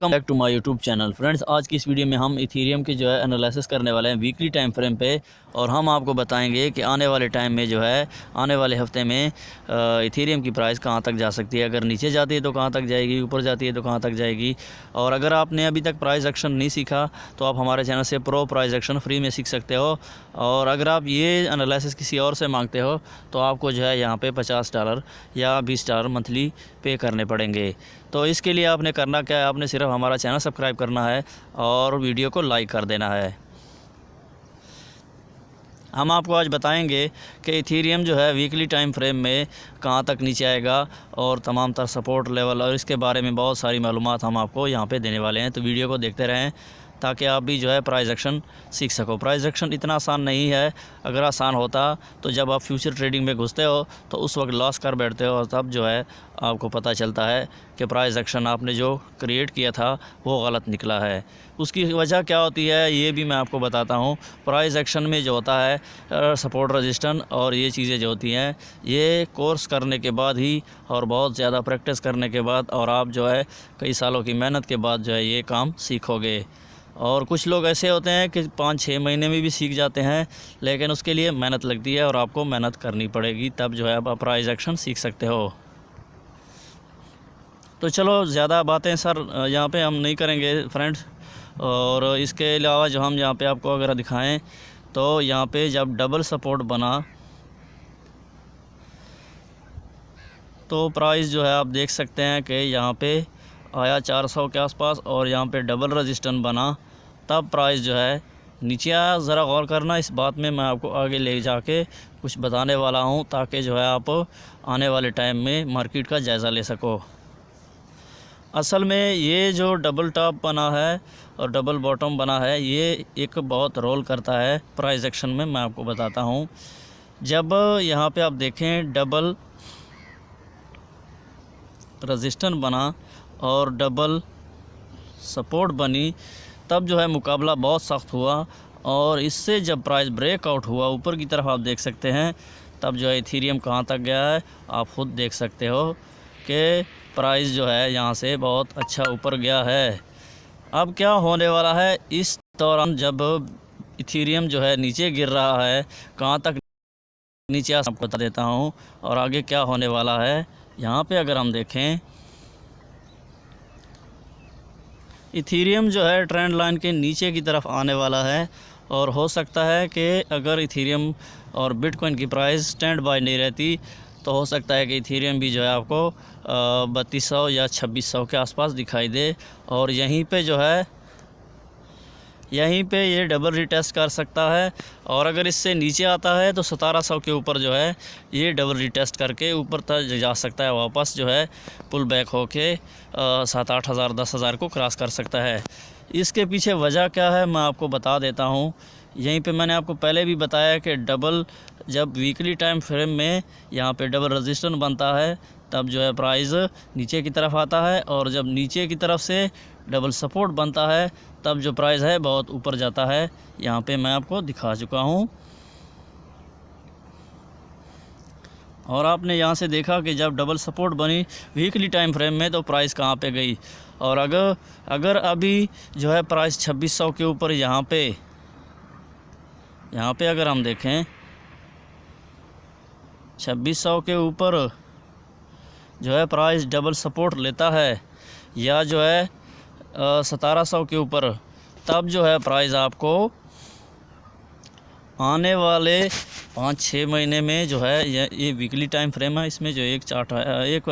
Welcome back to my YouTube channel. Friends, आज की इस वीडियो में हम इथीरियम की जो है एनालिसिस करने वाले हैं वीकली टाइम फ्रेम पे। और हम आपको बताएंगे कि आने वाले टाइम में जो है आने वाले हफ्ते में इथीरियम की प्राइस कहां तक जा सकती है। अगर नीचे जाती है तो कहां तक जाएगी, ऊपर जाती है तो कहां तक जाएगी। और अगर आपने अभी तक प्राइस एक्शन नहीं सीखा तो आप हमारे चैनल से प्रो प्राइस एक्शन फ्री में सीख सकते हो। और अगर आप ये एनालिसिस किसी और से मांगते हो तो आपको जो है यहाँ पे $50 या $20 मंथली पे करने पड़ेंगे। तो इसके लिए आपने करना क्या है, आपने सिर्फ हमारा चैनल सब्सक्राइब करना है और वीडियो को लाइक कर देना है। हम आपको आज बताएंगे कि इथीरियम जो है वीकली टाइम फ्रेम में कहां तक नीचे आएगा और तमाम तर सपोर्ट लेवल और इसके बारे में बहुत सारी मालूमात हम आपको यहां पे देने वाले हैं। तो वीडियो को देखते रहें ताकि आप भी जो है प्राइस एक्शन सीख सको। प्राइस एक्शन इतना आसान नहीं है। अगर आसान होता तो जब आप फ्यूचर ट्रेडिंग में घुसते हो तो उस वक्त लॉस कर बैठते हो और तब जो है आपको पता चलता है कि प्राइस एक्शन आपने जो क्रिएट किया था वो गलत निकला है। उसकी वजह क्या होती है ये भी मैं आपको बताता हूँ। प्राइस एक्शन में जो होता है सपोर्ट रजिस्टेंस और ये चीज़ें जो होती हैं ये कोर्स करने के बाद ही और बहुत ज़्यादा प्रैक्टिस करने के बाद और आप जो है कई सालों की मेहनत के बाद जो है ये काम सीखोगे। और कुछ लोग ऐसे होते हैं कि 5-6 महीने में भी सीख जाते हैं, लेकिन उसके लिए मेहनत लगती है और आपको मेहनत करनी पड़ेगी, तब जो है आप प्राइस एक्शन सीख सकते हो। तो चलो ज़्यादा बातें सर यहाँ पे हम नहीं करेंगे फ्रेंड्स। और इसके अलावा जो हम यहाँ पे आपको अगर दिखाएं तो यहाँ पे जब डबल सपोर्ट बना तो प्राइस जो है आप देख सकते हैं कि यहाँ पे आया 400 के आसपास और यहाँ पे डबल रेजिस्टेंस बना, तब प्राइस जो है नीचे आया। ज़रा गौर करना, इस बात में मैं आपको आगे ले जाके कुछ बताने वाला हूँ ताकि जो है आप आने वाले टाइम में मार्केट का जायज़ा ले सको। असल में ये जो डबल टॉप बना है और डबल बॉटम बना है ये एक बहुत रोल करता है प्राइस एक्शन में। मैं आपको बताता हूँ, जब यहाँ पे आप देखें डबल रेजिस्टेंस बना और डबल सपोर्ट बनी, तब जो है मुकाबला बहुत सख्त हुआ और इससे जब प्राइस ब्रेकआउट हुआ ऊपर की तरफ आप देख सकते हैं, तब जो है इथीरियम कहाँ तक गया है आप ख़ुद देख सकते हो कि प्राइस जो है यहाँ से बहुत अच्छा ऊपर गया है। अब क्या होने वाला है इस दौरान जब इथीरियम जो है नीचे गिर रहा है, कहाँ तक नीचे आपको बता देता हूँ और आगे क्या होने वाला है। यहाँ पे अगर हम देखें इथीरियम जो है ट्रेंड लाइन के नीचे की तरफ आने वाला है और हो सकता है कि अगर इथीरियम और बिटकॉइन की प्राइस स्टैंड बाय नहीं रहती तो हो सकता है कि इथीरियम भी जो है आपको 3200 या 2600 के आसपास दिखाई दे और यहीं पे जो है ये डबल रिटेस्ट कर सकता है। और अगर इससे नीचे आता है तो 1700 के ऊपर जो है ये डबल रिटेस्ट करके ऊपर तक जा सकता है, वापस जो है पुल बैक होके 7-8 हज़ार 10 हज़ार को क्रॉस कर सकता है। इसके पीछे वजह क्या है मैं आपको बता देता हूँ। यहीं पे मैंने आपको पहले भी बताया कि डबल जब वीकली टाइम फ्रेम में यहाँ पे डबल रेजिस्टेंस बनता है तब जो है प्राइस नीचे की तरफ आता है और जब नीचे की तरफ से डबल सपोर्ट बनता है तब जो प्राइस है बहुत ऊपर जाता है। यहाँ पे मैं आपको दिखा चुका हूँ और आपने यहाँ से देखा कि जब डबल सपोर्ट बनी वीकली टाइम फ्रेम में तो प्राइस कहाँ पे गई। और अगर अभी जो है प्राइस 2600 के ऊपर यहाँ पे अगर हम देखें 2600 के ऊपर जो है प्राइस डबल सपोर्ट लेता है या जो है 1700 के ऊपर, तब जो है प्राइस आपको आने वाले 5-6 महीने में जो है ये वीकली टाइम फ्रेम है, इसमें जो एक चार्ट है एक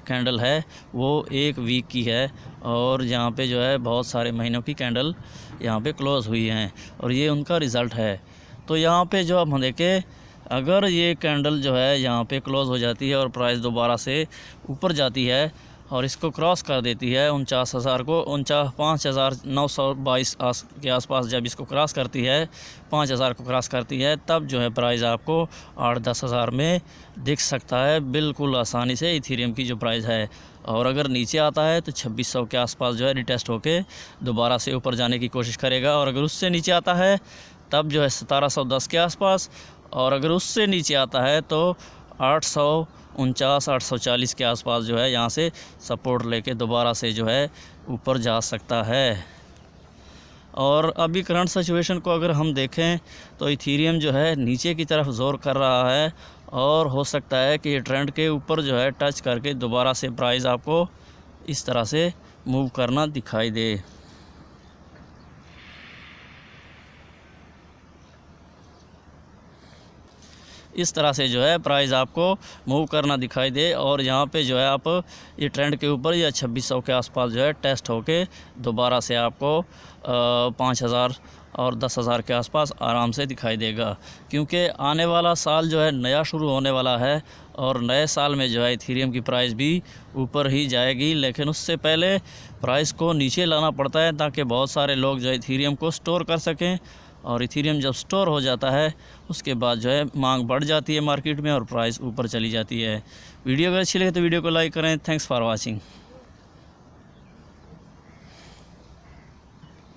कैंडल है वो एक वीक की है और यहाँ पे जो है बहुत सारे महीनों की कैंडल यहाँ पे क्लोज़ हुई हैं और ये उनका रिज़ल्ट है। तो यहाँ पे जो हम देखें अगर ये कैंडल जो है यहाँ पे क्लोज़ हो जाती है और प्राइस दोबारा से ऊपर जाती है और इसको क्रॉस कर देती है 49,000 को 5,922 के आसपास, जब इसको क्रॉस करती है 5,000 को क्रॉस करती है तब जो है प्राइस आपको 8-10 हज़ार में दिख सकता है बिल्कुल आसानी से इथीरियम की जो प्राइस है। और अगर नीचे आता है तो 2600 के आसपास जो है रिटेस्ट होके दोबारा से ऊपर जाने की कोशिश करेगा और अगर उससे नीचे आता है तब जो है 1710 के आसपास और अगर उससे नीचे आता है तो 849 840 के आसपास जो है यहाँ से सपोर्ट लेके दोबारा से जो है ऊपर जा सकता है। और अभी करंट सिचुएशन को अगर हम देखें तो इथीरियम जो है नीचे की तरफ ज़ोर कर रहा है और हो सकता है कि ये ट्रेंड के ऊपर जो है टच करके दोबारा से प्राइस आपको इस तरह से मूव करना दिखाई दे। इस तरह से जो है प्राइस आपको मूव करना दिखाई दे और यहाँ पे जो है आप ये ट्रेंड के ऊपर या 2600 के आसपास जो है टेस्ट होके दोबारा से आपको 5000 और 10,000 के आसपास आराम से दिखाई देगा, क्योंकि आने वाला साल जो है नया शुरू होने वाला है और नए साल में जो है इथीरियम की प्राइस भी ऊपर ही जाएगी। लेकिन उससे पहले प्राइस को नीचे लाना पड़ता है ताकि बहुत सारे लोग जो है इथीरियम को स्टोर कर सकें, और इथीरियम जब स्टोर हो जाता है उसके बाद जो है मांग बढ़ जाती है मार्केट में और प्राइस ऊपर चली जाती है। वीडियो अगर अच्छी लगे तो वीडियो को लाइक करें। Thanks for watching.